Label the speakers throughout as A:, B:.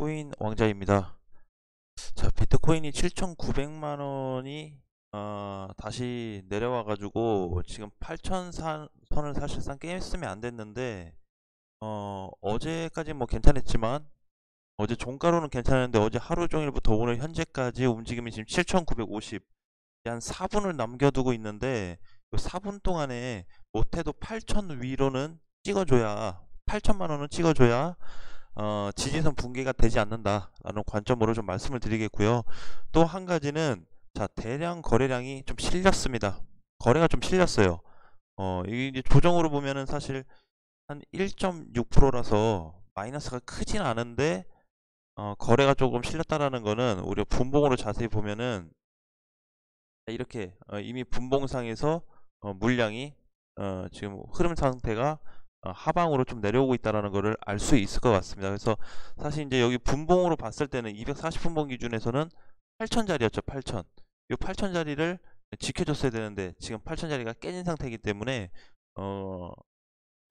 A: 비트코인 왕자입니다. 자, 비트코인이 7,900만 원이 다시 내려와 가지고 지금 8,000 선을 사실상 깼으면 안 됐는데 어제까지 뭐 괜찮았지만 어제 종가로는 괜찮았는데 어제 하루 종일부터 오늘 현재까지 움직임이 지금 7,950, 한 4분을 남겨두고 있는데 이 4분 동안에 못해도 8,000 위로는 찍어줘야, 8천만 원은 찍어줘야 지지선 붕괴가 되지 않는다라는 관점으로 좀 말씀을 드리겠고요. 또 한 가지는, 자, 대량 거래량이 좀 실렸습니다. 거래가 좀 실렸어요. 이게 이제 조정으로 보면은 사실 한 1.6%라서 마이너스가 크진 않은데 거래가 조금 실렸다라는 거는 우리가 분봉으로 자세히 보면은 이렇게 이미 분봉상에서 물량이 지금 흐름 상태가 하방으로 좀 내려오고 있다는 것을 알 수 있을 것 같습니다. 그래서 사실 이제 여기 분봉으로 봤을 때는 240분봉 기준에서는 8천짜리였죠. 8천. 이 8천짜리를 지켜줬어야 되는데 지금 8천짜리가 깨진 상태이기 때문에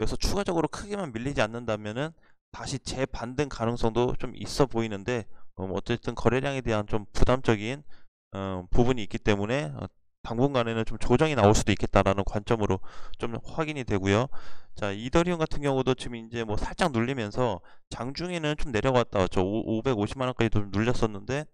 A: 여기서 추가적으로 크게만 밀리지 않는다면은 다시 재반등 가능성도 좀 있어 보이는데 어쨌든 거래량에 대한 좀 부담적인 부분이 있기 때문에 당분간에는 좀 조정이 나올 수도 있겠다라는 관점으로 좀 확인이 되고요. 자, 이더리움 같은 경우도 지금 이제 뭐 살짝 눌리면서 장중에는 좀 내려갔다 왔죠. 550만 원까지도 좀 눌렸었는데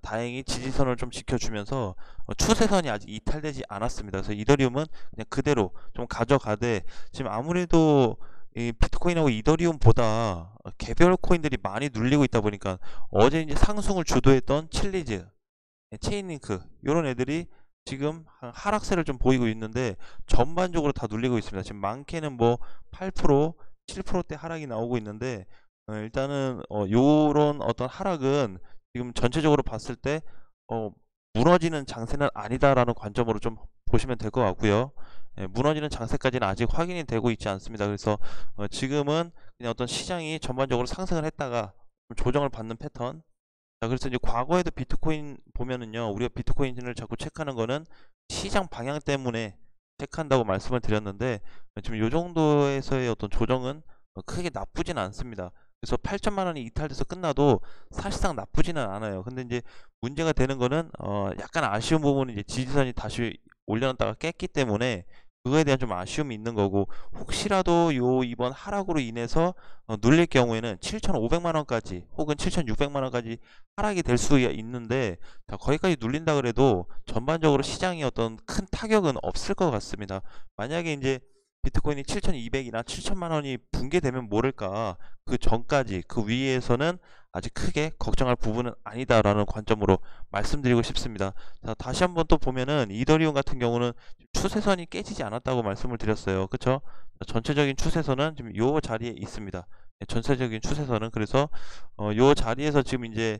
A: 다행히 지지선을 좀 지켜주면서 추세선이 아직 이탈되지 않았습니다. 그래서 이더리움은 그냥 그대로 좀 가져가되, 지금 아무래도 이 비트코인하고 이더리움보다 개별 코인들이 많이 눌리고 있다 보니까 어제 이제 상승을 주도했던 칠리즈, 체인링크 이런 애들이 지금 하락세를 좀 보이고 있는데 전반적으로 다 눌리고 있습니다. 지금 많게는 뭐 8%, 7%대 하락이 나오고 있는데 일단은 요런 어떤 하락은 지금 전체적으로 봤을 때 무너지는 장세는 아니다라는 관점으로 좀 보시면 될 것 같고요. 무너지는 장세까지는 아직 확인이 되고 있지 않습니다. 그래서 지금은 그냥 어떤 시장이 전반적으로 상승을 했다가 조정을 받는 패턴. 자, 그래서 이제 과거에도 비트코인 보면은요, 우리가 비트코인을 자꾸 체크하는 거는 시장 방향 때문에 체크한다고 말씀을 드렸는데 지금 요 정도에서의 어떤 조정은 크게 나쁘진 않습니다. 그래서 8천만 원이 이탈돼서 끝나도 사실상 나쁘지는 않아요. 근데 이제 문제가 되는 거는 약간 아쉬운 부분은 이제 지지선이 다시 올려놨다가 깼기 때문에 그거에 대한 좀 아쉬움이 있는 거고, 혹시라도 요 이번 하락으로 인해서 눌릴 경우에는 7,500만 원까지 혹은 7,600만 원까지 하락이 될 수 있는데, 자, 거기까지 눌린다 그래도 전반적으로 시장이 어떤 큰 타격은 없을 것 같습니다. 만약에 이제 비트코인이 7,200이나 7천만 원이 붕괴되면 모를까, 그 전까지 그 위에서는 아직 크게 걱정할 부분은 아니다라는 관점으로 말씀드리고 싶습니다. 자, 다시 한번 또 보면은 이더리움 같은 경우는 추세선이 깨지지 않았다고 말씀을 드렸어요. 그쵸? 전체적인 추세선은 지금 요 자리에 있습니다. 전체적인 추세선은. 그래서 요 자리에서 지금 이제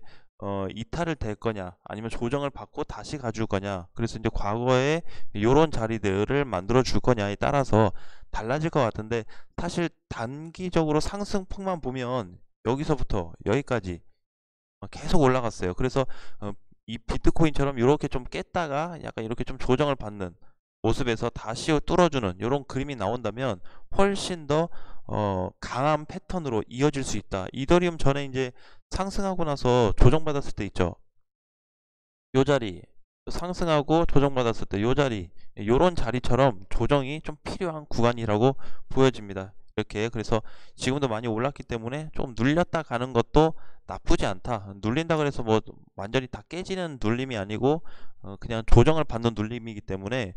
A: 이탈을 될 거냐 아니면 조정을 받고 다시 가줄 거냐, 그래서 이제 과거에 요런 자리들을 만들어 줄 거냐에 따라서 달라질 것 같은데, 사실 단기적으로 상승폭만 보면 여기서부터 여기까지 계속 올라갔어요. 그래서 이 비트코인처럼 이렇게 좀 깼다가 약간 이렇게 좀 조정을 받는 모습에서 다시 뚫어주는 이런 그림이 나온다면 훨씬 더 강한 패턴으로 이어질 수 있다. 이더리움 전에 이제 상승하고 나서 조정받았을 때 있죠. 요 자리, 상승하고 조정받았을 때 요 자리, 요런 자리처럼 조정이 좀 필요한 구간이라고 보여집니다. 이렇게. 그래서 지금도 많이 올랐기 때문에 조금 눌렸다 가는 것도 나쁘지 않다. 눌린다 그래서 뭐 완전히 다 깨지는 눌림이 아니고 그냥 조정을 받는 눌림이기 때문에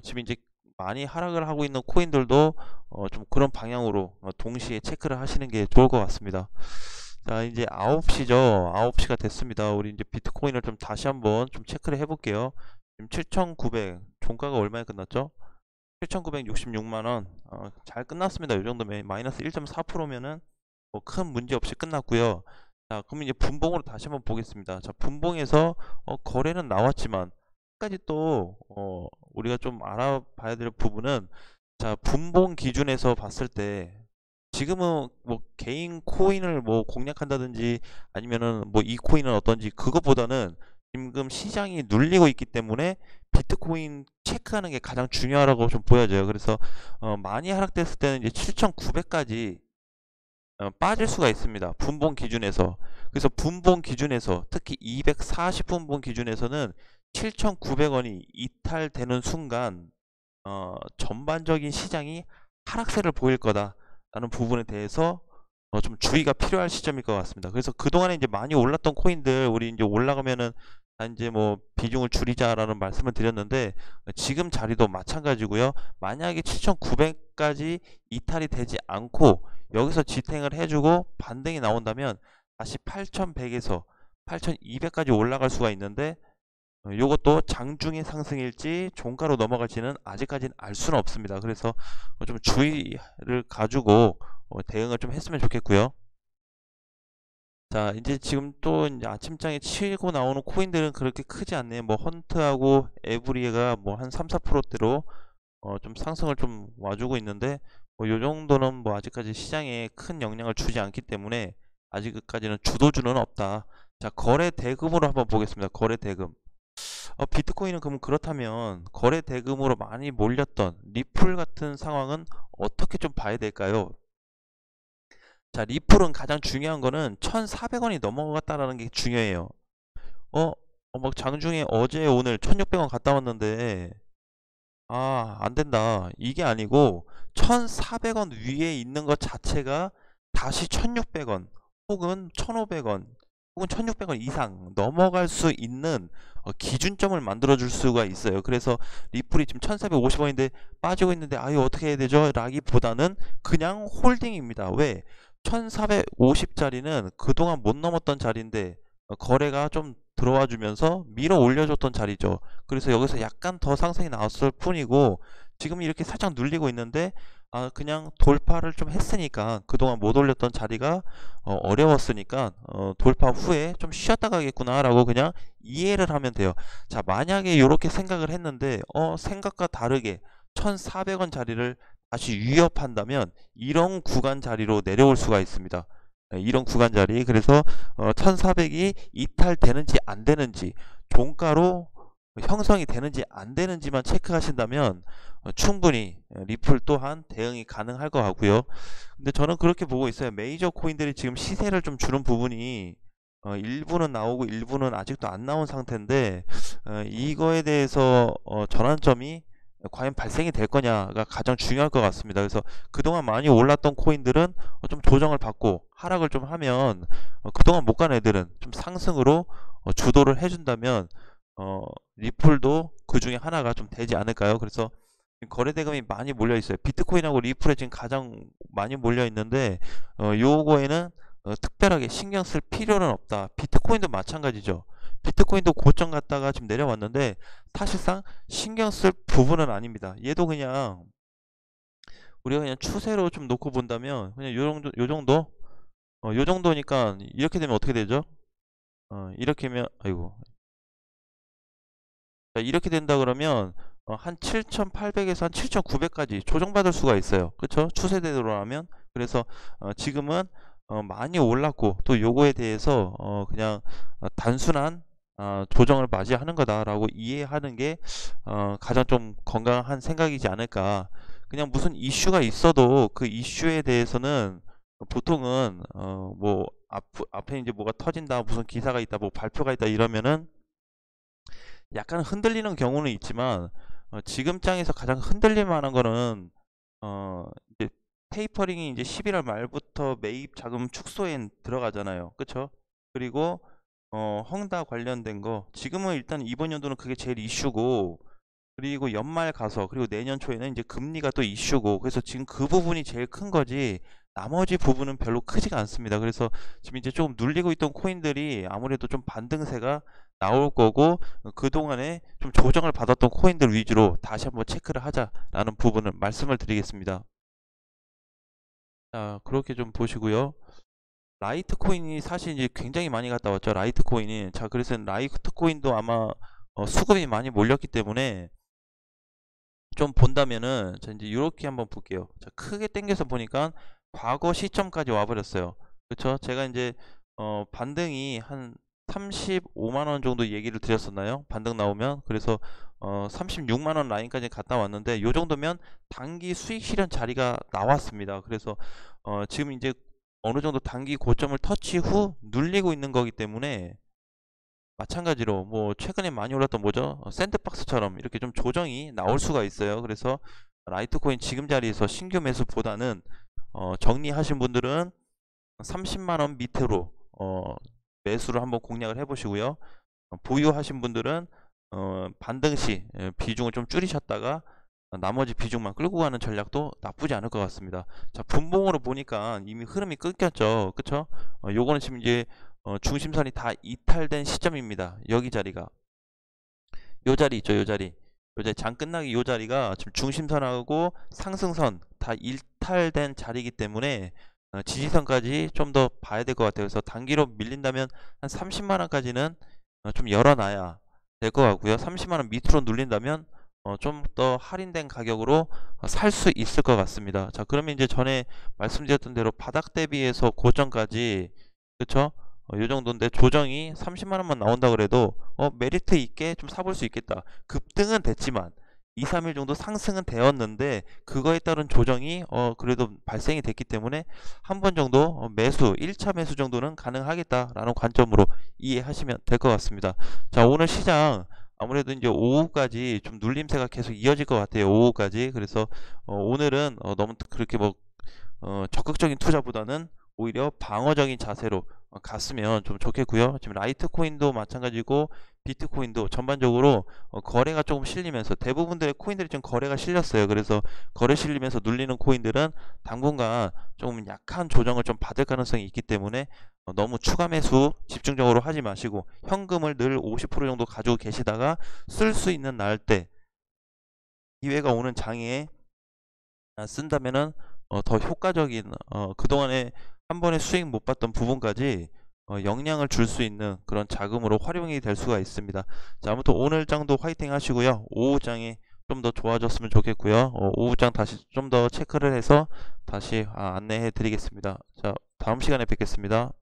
A: 지금 이제 많이 하락을 하고 있는 코인들도 좀 그런 방향으로 동시에 체크를 하시는 게 좋을 것 같습니다. 자, 이제 9시죠. 9시가 됐습니다. 우리 이제 비트코인을 좀 다시 한번 좀 체크를 해볼게요. 지금 7,900, 종가가 얼마에 끝났죠? 7,966만 원. 잘 끝났습니다. 이 정도면 마이너스 1.4%면은 뭐 큰 문제 없이 끝났고요. 자, 그럼 이제 분봉으로 다시 한번 보겠습니다. 자, 분봉에서 거래는 나왔지만 끝까지 또 우리가 좀 알아봐야 될 부분은, 자, 분봉 기준에서 봤을 때 지금은 뭐 개인 코인을 뭐 공략한다든지 아니면은 뭐 이 코인은 어떤지 그것보다는 지금 시장이 눌리고 있기 때문에 비트코인 체크하는 게 가장 중요하다고 좀 보여져요. 그래서 많이 하락됐을 때는 이제 7,900까지 빠질 수가 있습니다. 분봉 기준에서. 그래서 분봉 기준에서 특히 240분봉 기준에서는 7,900원이 이탈되는 순간 전반적인 시장이 하락세를 보일 거다라는 부분에 대해서 좀 주의가 필요할 시점일 것 같습니다. 그래서 그동안에 이제 많이 올랐던 코인들 우리 이제 올라가면은 이제 뭐 비중을 줄이자라는 말씀을 드렸는데 지금 자리도 마찬가지고요. 만약에 7,900까지 이탈이 되지 않고 여기서 지탱을 해주고 반등이 나온다면 다시 8,100에서 8,200까지 올라갈 수가 있는데 요것도 장중의 상승일지 종가로 넘어갈지는 아직까지는 알 수는 없습니다. 그래서 좀 주의를 가지고 대응을 좀 했으면 좋겠고요. 자, 이제 지금 또 이제 아침장에 치고 나오는 코인들은 그렇게 크지 않네요. 뭐 헌트하고 에브리가 뭐 한 3, 4%대로 좀 상승을 좀 와주고 있는데 뭐 요 정도는 뭐 아직까지 시장에 큰 영향을 주지 않기 때문에 아직까지는 주도주는 없다. 자, 거래 대금으로 한번 보겠습니다. 거래 대금. 비트코인은 그럼 그렇다면 거래 대금으로 많이 몰렸던 리플 같은 상황은 어떻게 좀 봐야 될까요? 자, 리플은 가장 중요한 거는 1,400원이 넘어갔다라는 게 중요해요. 막 장중에 어제 오늘 1,600원 갔다 왔는데 안 된다. 이게 아니고 1,400원 위에 있는 것 자체가 다시 1,600원 혹은 1,500원 혹은 1,600원 이상 넘어갈 수 있는 기준점을 만들어 줄 수가 있어요. 그래서 리플이 지금 1,450원인데 빠지고 있는데 아유 어떻게 해야 되죠? 라기보다는 그냥 홀딩입니다. 왜? 1,450짜리는 그동안 못 넘었던 자리인데 거래가 좀 들어와 주면서 밀어 올려줬던 자리죠. 그래서 여기서 약간 더 상승이 나왔을 뿐이고 지금 이렇게 살짝 눌리고 있는데 그냥 돌파를 좀 했으니까 그동안 못 올렸던 자리가 어려웠으니까 돌파 후에 좀 쉬었다 가겠구나 라고 그냥 이해를 하면 돼요. 자, 만약에 이렇게 생각을 했는데 생각과 다르게 1,400원 자리를 다시 위협한다면 이런 구간 자리로 내려올 수가 있습니다. 이런 구간 자리. 그래서 1,400이 이탈되는지 안 되는지 종가로 형성이 되는지 안 되는지만 체크하신다면 충분히 리플 또한 대응이 가능할 것 같고요. 근데 저는 그렇게 보고 있어요. 메이저 코인들이 지금 시세를 좀 주는 부분이 일부는 나오고 일부는 아직도 안 나온 상태인데 이거에 대해서 전환점이 과연 발생이 될 거냐가 가장 중요할 것 같습니다. 그래서 그동안 많이 올랐던 코인들은 좀 조정을 받고 하락을 좀 하면 그동안 못 간 애들은 좀 상승으로 주도를 해준다면 리플도 그 중에 하나가 좀 되지 않을까요? 그래서 거래 대금이 많이 몰려 있어요. 비트코인하고 리플에 지금 가장 많이 몰려 있는데 요거에는 특별하게 신경 쓸 필요는 없다. 비트코인도 마찬가지죠. 비트코인도 고점 갔다가 지금 내려왔는데 사실상 신경 쓸 부분은 아닙니다. 얘도 그냥 우리가 그냥 추세로 좀 놓고 본다면 그냥 요 정도니까 이렇게 되면 어떻게 되죠? 이렇게면 아이고. 자, 이렇게 된다 그러면 한 7,800에서 한 7,900까지 조정받을 수가 있어요. 그렇죠? 추세대로 하면. 그래서 지금은 많이 올랐고 또 요거에 대해서 그냥 단순한 조정을 맞이하는 거다라고 이해하는 게 가장 좀 건강한 생각이지 않을까. 그냥 무슨 이슈가 있어도 그 이슈에 대해서는 보통은 뭐 앞에 이제 뭐가 터진다, 무슨 기사가 있다, 뭐 발표가 있다 이러면은 약간 흔들리는 경우는 있지만 지금 장에서 가장 흔들릴 만한 거는 이제 테이퍼링이 이제 11월 말부터 매입 자금 축소에 들어가잖아요. 그쵸? 그리고 헝다 관련된 거 지금은 일단 이번 연도는 그게 제일 이슈고 그리고 연말 가서 그리고 내년 초에는 이제 금리가 또 이슈고 그래서 지금 그 부분이 제일 큰 거지 나머지 부분은 별로 크지가 않습니다. 그래서 지금 이제 조금 눌리고 있던 코인들이 아무래도 좀 반등세가 나올 거고 그동안에 좀 조정을 받았던 코인들 위주로 다시 한번 체크를 하자라는 부분을 말씀을 드리겠습니다. 자, 그렇게 좀 보시고요. 라이트코인이 사실 이제 굉장히 많이 갔다 왔죠. 라이트코인이. 자, 그래서 라이트코인도 아마 수급이 많이 몰렸기 때문에 좀 본다면은 자 이제 이렇게 한번 볼게요. 자, 크게 당겨서 보니까 과거 시점까지 와버렸어요. 그쵸? 제가 이제 반등이 한 35만원 정도 얘기를 드렸었나요? 반등 나오면. 그래서 36만원 라인까지 갔다 왔는데 요 정도면 단기 수익 실현 자리가 나왔습니다. 그래서 지금 이제 어느 정도 단기 고점을 터치 후 눌리고 있는 거기 때문에 마찬가지로 뭐 최근에 많이 올랐던 뭐죠? 샌드박스처럼 이렇게 좀 조정이 나올 수가 있어요. 그래서 라이트코인 지금 자리에서 신규 매수보다는 정리하신 분들은 30만원 밑으로 매수를 한번 공략을 해보시고요. 보유하신 분들은 반등 시 비중을 좀 줄이셨다가 나머지 비중만 끌고 가는 전략도 나쁘지 않을 것 같습니다. 자, 분봉으로 보니까 이미 흐름이 끊겼죠. 그쵸? 요거는 지금 이제 중심선이 다 이탈된 시점입니다. 여기 자리가 요 자리 있죠. 요 자리 장 끝나기 요 자리가 지금 중심선하고 상승선 다 이탈된 자리이기 때문에 지지선까지 좀 더 봐야 될 것 같아요. 그래서 단기로 밀린다면 한 30만원까지는 좀 열어놔야 될 것 같고요. 30만원 밑으로 눌린다면 좀 더 할인된 가격으로 살 수 있을 것 같습니다. 자, 그러면 이제 전에 말씀드렸던 대로 바닥 대비해서 고점까지, 그쵸? 요 정도인데 조정이 30만원만 나온다 그래도 메리트 있게 좀 사볼 수 있겠다. 급등은 됐지만 2, 3일 정도 상승은 되었는데 그거에 따른 조정이 그래도 발생이 됐기 때문에 한 번 정도 매수 1차 매수 정도는 가능하겠다라는 관점으로 이해하시면 될 것 같습니다. 자, 오늘 시장 아무래도 이제 오후까지 좀 눌림세가 계속 이어질 것 같아요. 오후까지. 그래서 오늘은 너무 그렇게 뭐 적극적인 투자보다는 오히려 방어적인 자세로 갔으면 좀 좋겠고요. 지금 라이트코인도 마찬가지고 비트코인도 전반적으로 거래가 조금 실리면서 대부분들의 코인들이 좀 거래가 실렸어요. 그래서 거래 실리면서 눌리는 코인들은 당분간 조금 약한 조정을 좀 받을 가능성이 있기 때문에 너무 추가 매수 집중적으로 하지 마시고 현금을 늘 50% 정도 가지고 계시다가 쓸 수 있는 날 때 기회가 오는 장에 쓴다면은 더 효과적인 그동안에 한 번에 수익 못 봤던 부분까지 영향을 줄 수 있는 그런 자금으로 활용이 될 수가 있습니다. 자, 아무튼 오늘 장도 화이팅 하시고요. 오후장이 좀 더 좋아졌으면 좋겠고요. 오후장 다시 좀 더 체크를 해서 다시 안내해 드리겠습니다. 자, 다음 시간에 뵙겠습니다.